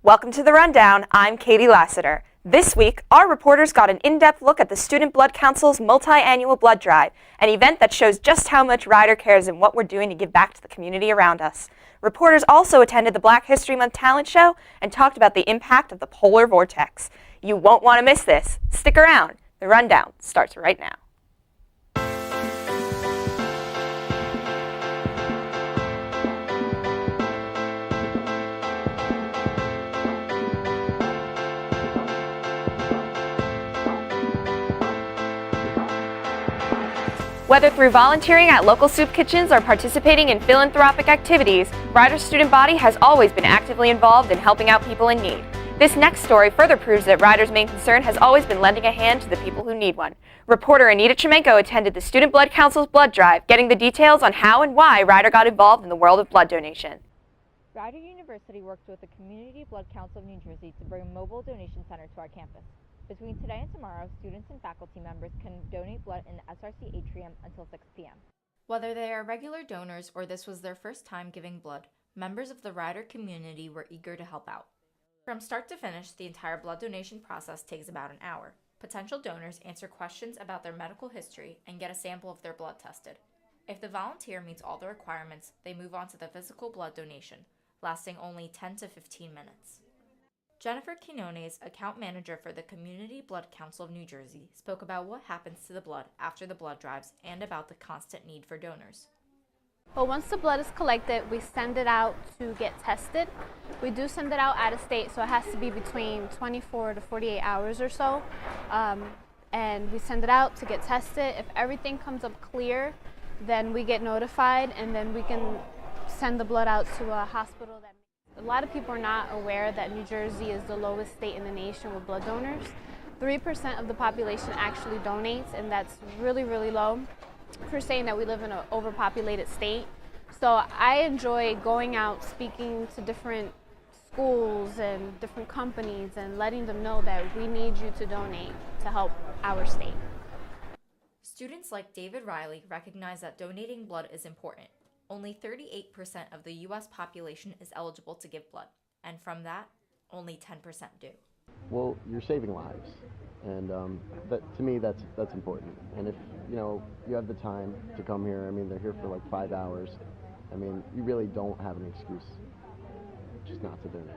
Welcome to The Rundown. I'm Katie Lassiter. This week, our reporters got an in-depth look at the Student Blood Council's multi-annual blood drive, an event that shows just how much Rider cares and what we're doing to give back to the community around us. Reporters also attended the Black History Month talent show and talked about the impact of the polar vortex. You won't want to miss this. Stick around. The Rundown starts right now. Whether through volunteering at local soup kitchens or participating in philanthropic activities, Rider's student body has always been actively involved in helping out people in need. This next story further proves that Rider's main concern has always been lending a hand to the people who need one. Reporter Anita Chimenko attended the Student Blood Council's blood drive, getting the details on how and why Rider got involved in the world of blood donation. Rider University works with the Community Blood Council of New Jersey to bring a mobile donation center to our campus. Between today and tomorrow, students and faculty members can donate blood in the SRC atrium until 6 p.m. Whether they are regular donors or this was their first time giving blood, members of the Rider community were eager to help out. From start to finish, the entire blood donation process takes about an hour. Potential donors answer questions about their medical history and get a sample of their blood tested. If the volunteer meets all the requirements, they move on to the physical blood donation, lasting only 10 to 15 minutes. Jennifer Quinones, account manager for the Community Blood Council of New Jersey, spoke about what happens to the blood after the blood drives and about the constant need for donors. Well, once the blood is collected, we send it out to get tested. We do send it out out of state, so it has to be between 24 to 48 hours or so. And we send it out to get tested. If everything comes up clear, then we get notified, and then we can send the blood out to a hospital. A lot of people are not aware that New Jersey is the lowest state in the nation with blood donors. 3% of the population actually donates, and that's really, really low for saying that we live in an overpopulated state. So I enjoy going out, speaking to different schools and different companies and letting them know that we need you to donate to help our state. Students like David Riley recognize that donating blood is important. Only 38% of the U.S. population is eligible to give blood, and from that, only 10% do. Well, you're saving lives, and to me, that's important. And if you have the time to come here, I mean, they're here for like 5 hours. I mean, you really don't have an excuse just not to donate.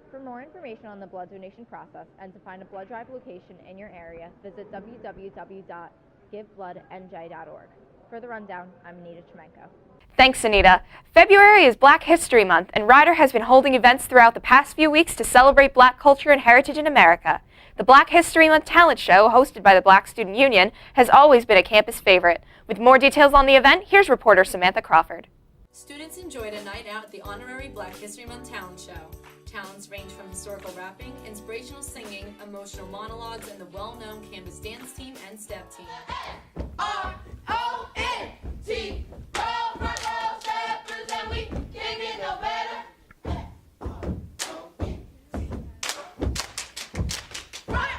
For more information on the blood donation process and to find a blood drive location in your area, visit www.givebloodnj.org. For The Rundown, I'm Anita Chimenko. Thanks, Anita. February is Black History Month, and Rider has been holding events throughout the past few weeks to celebrate Black culture and heritage in America. The Black History Month talent show, hosted by the Black Student Union, has always been a campus favorite. With more details on the event, here's reporter Samantha Crawford. Students enjoyed a night out at the honorary Black History Month talent show. Talents range from historical rapping, inspirational singing, emotional monologues, and the well-known campus dance team and step team. R-O-N-T, roll, steppers, and we can't get no better.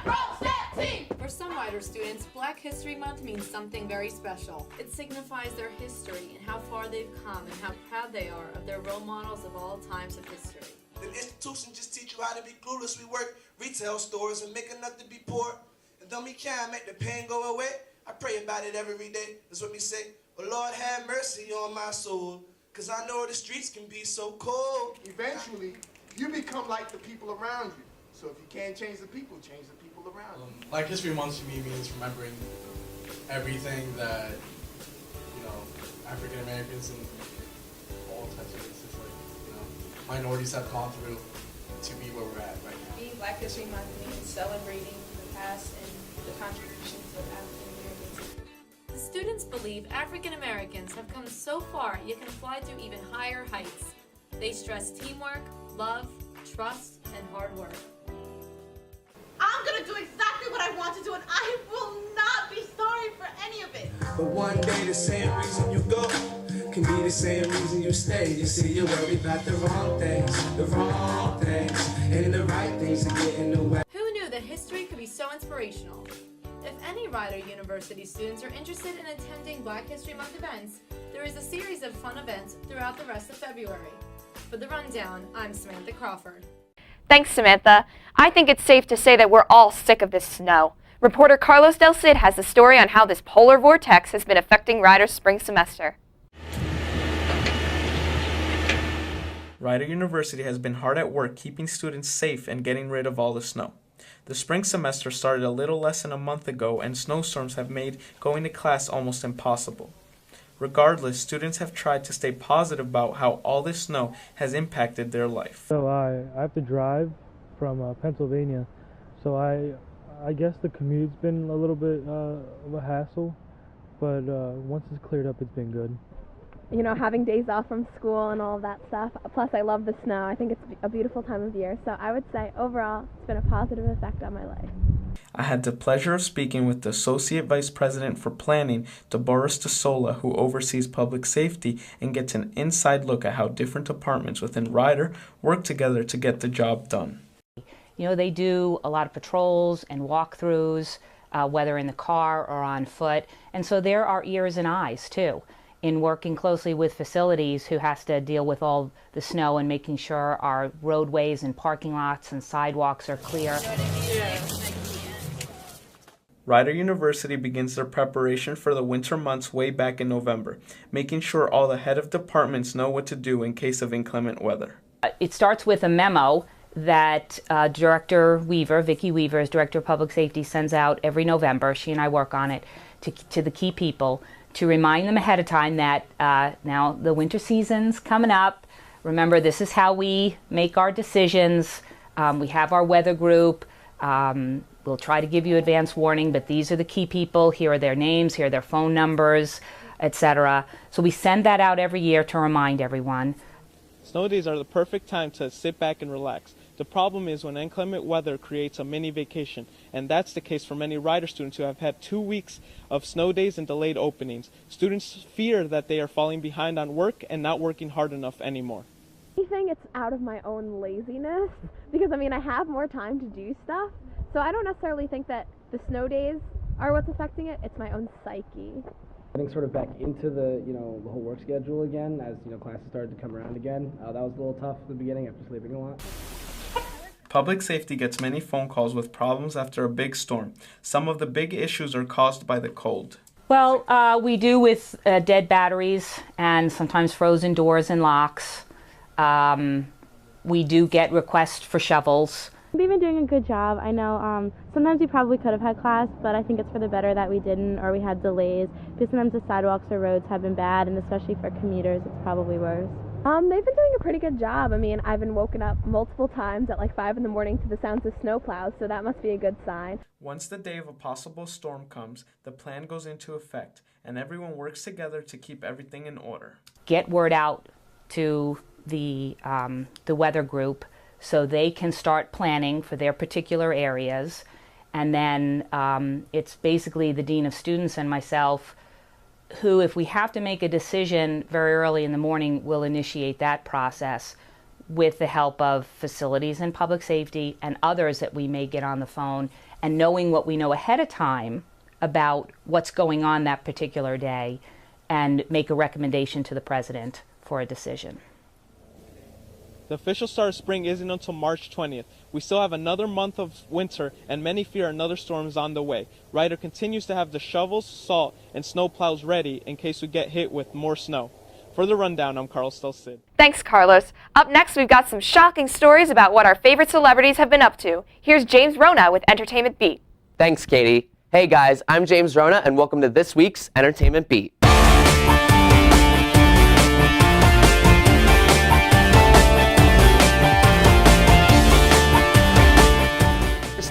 Roll, step team. For some Rider students, Black History Month means something very special. It signifies their history and how far they've come and how proud they are of their role models of all times of history. The institution just teach you how to be clueless. We work retail stores and make enough to be poor. And then we can't make the pain go away. I pray about it every day. That's what we say. Oh, Lord, have mercy on my soul, because I know the streets can be so cold. Eventually, you become like the people around you. So if you can't change the people around you. Black History Month to me means remembering everything that, African Americans and all types of races, minorities have gone through to be where we're at right now. Being Black History Month means celebrating the past and the contributions of African Americans. The students believe African Americans have come so far yet can fly to even higher heights. They stress teamwork, love, trust, and hard work. I'm gonna do exactly what I want to do, and I will not be sorry for any of it. But one day the same reason you go can be the same reason you stay. You see, you worry about the wrong things, and the right things to get in the way. Who knew that history could be so inspirational? If any Rider University students are interested in attending Black History Month events, there is a series of fun events throughout the rest of February. For The Rundown, I'm Samantha Crawford. Thanks, Samantha. I think it's safe to say that we're all sick of this snow. Reporter Carlos Del Cid has the story on how this polar vortex has been affecting Rider's spring semester. Rider University has been hard at work keeping students safe and getting rid of all the snow. The spring semester started a little less than a month ago, and snowstorms have made going to class almost impossible. Regardless, students have tried to stay positive about how all this snow has impacted their life. So I have to drive from Pennsylvania, so I guess the commute's been a little bit of a hassle, but once it's cleared up, it's been good. You know, having days off from school and all of that stuff. Plus, I love the snow. I think it's a beautiful time of year. So I would say, overall, it's been a positive effect on my life. I had the pleasure of speaking with the Associate Vice President for Planning, Deborah Stasola, who oversees public safety and gets an inside look at how different departments within Rider work together to get the job done. You know, they do a lot of patrols and walkthroughs, whether in the car or on foot. And so there are ears and eyes, too, in working closely with facilities who has to deal with all the snow and making sure our roadways and parking lots and sidewalks are clear. Rider University begins their preparation for the winter months way back in November, making sure all the head of departments know what to do in case of inclement weather. It starts with a memo that Director Weaver, Vicki Weaver, as Director of Public Safety, sends out every November. She and I work on it to the key people to remind them ahead of time that now the winter season's coming up. Remember, this is how we make our decisions. We have our weather group. We'll try to give you advance warning, but these are the key people. Here are their names, here are their phone numbers, etc. So we send that out every year to remind everyone. Snow days are the perfect time to sit back and relax. The problem is when inclement weather creates a mini vacation, and that's the case for many Rider students who have had 2 weeks of snow days and delayed openings. Students fear that they are falling behind on work and not working hard enough anymore. I think it's out of my own laziness because, I mean, I have more time to do stuff. So I don't necessarily think that the snow days are what's affecting it. It's my own psyche. Getting sort of back into the the whole work schedule again as classes started to come around again. That was a little tough at the beginning after sleeping a lot. Public safety gets many phone calls with problems after a big storm. Some of the big issues are caused by the cold. Well, we do with dead batteries and sometimes frozen doors and locks. We do get requests for shovels. They've been doing a good job. I know sometimes we probably could have had class, but I think it's for the better that we didn't, or we had delays, because sometimes the sidewalks or roads have been bad, and especially for commuters, it's probably worse. They've been doing a pretty good job. I mean, I've been woken up multiple times at like 5 in the morning to the sounds of snowplows, so that must be a good sign. Once the day of a possible storm comes, the plan goes into effect, and everyone works together to keep everything in order. Get word out to the weather group so they can start planning for their particular areas. And then it's basically the Dean of Students and myself who, if we have to make a decision very early in the morning, will initiate that process with the help of facilities and public safety and others that we may get on the phone, and knowing what we know ahead of time about what's going on that particular day and make a recommendation to the president for a decision. The official start of spring isn't until March 20th. We still have another month of winter, and many fear another storm is on the way. Rider continues to have the shovels, salt, and snow plows ready in case we get hit with more snow. For the rundown, I'm Carlos Del Cid. Thanks, Carlos. Up next, we've got some shocking stories about what our favorite celebrities have been up to. Here's James Rona with Entertainment Beat. Thanks, Katie. Hey guys, I'm James Rona, and welcome to this week's Entertainment Beat.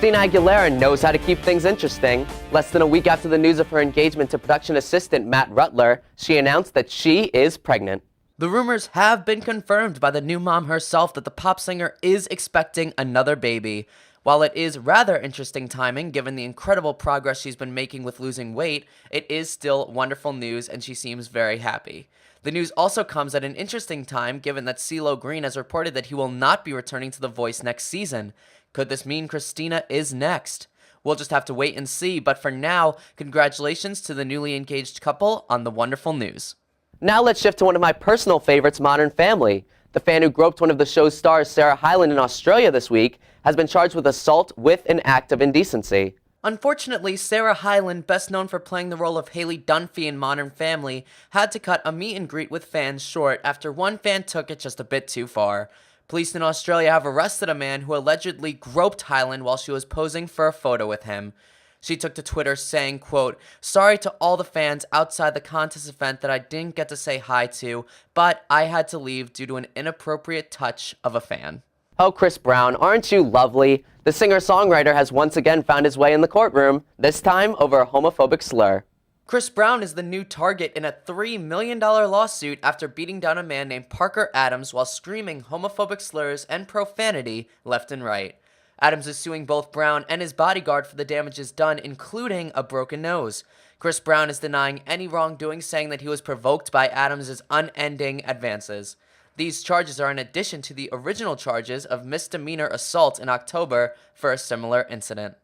Christina Aguilera knows how to keep things interesting. Less than a week after the news of her engagement to production assistant Matt Rutler, she announced that she is pregnant. The rumors have been confirmed by the new mom herself that the pop singer is expecting another baby. While it is rather interesting timing given the incredible progress she's been making with losing weight, it is still wonderful news and she seems very happy. The news also comes at an interesting time given that CeeLo Green has reported that he will not be returning to The Voice next season. Could this mean Christina is next? We'll just have to wait and see, but for now, congratulations to the newly engaged couple on the wonderful news. Now let's shift to one of my personal favorites, Modern Family. The fan who groped one of the show's stars, Sarah Hyland, in Australia this week has been charged with assault with an act of indecency. Unfortunately, Sarah Hyland, best known for playing the role of Haley Dunphy in Modern Family, had to cut a meet and greet with fans short after one fan took it just a bit too far. Police in Australia have arrested a man who allegedly groped Hyland while she was posing for a photo with him. She took to Twitter saying, quote, "Sorry to all the fans outside the contest event that I didn't get to say hi to, but I had to leave due to an inappropriate touch of a fan." Oh, Chris Brown, aren't you lovely? The singer-songwriter has once again found his way in the courtroom, this time over a homophobic slur. Chris Brown is the new target in a $3 million lawsuit after beating down a man named Parker Adams while screaming homophobic slurs and profanity left and right. Adams is suing both Brown and his bodyguard for the damages done, including a broken nose. Chris Brown is denying any wrongdoing, saying that he was provoked by Adams' unending advances. These charges are in addition to the original charges of misdemeanor assault in October for a similar incident.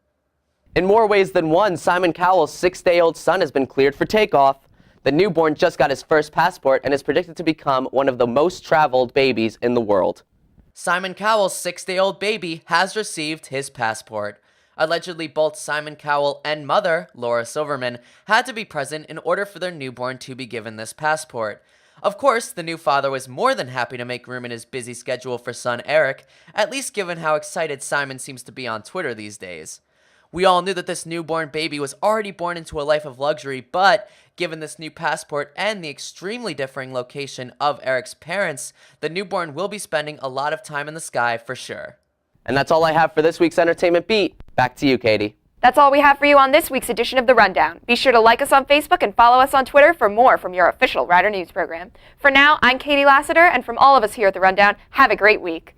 In more ways than one, Simon Cowell's 6-day-old son has been cleared for takeoff. The newborn just got his first passport and is predicted to become one of the most traveled babies in the world. Simon Cowell's 6-day-old baby has received his passport. Allegedly, both Simon Cowell and mother, Laura Silverman, had to be present in order for their newborn to be given this passport. Of course, the new father was more than happy to make room in his busy schedule for son Eric, at least given how excited Simon seems to be on Twitter these days. We all knew that this newborn baby was already born into a life of luxury, but given this new passport and the extremely differing location of Eric's parents, the newborn will be spending a lot of time in the sky for sure. And that's all I have for this week's Entertainment Beat. Back to you, Katie. That's all we have for you on this week's edition of The Rundown. Be sure to like us on Facebook and follow us on Twitter for more from your official Rider News program. For now, I'm Katie Lassiter, and from all of us here at The Rundown, have a great week.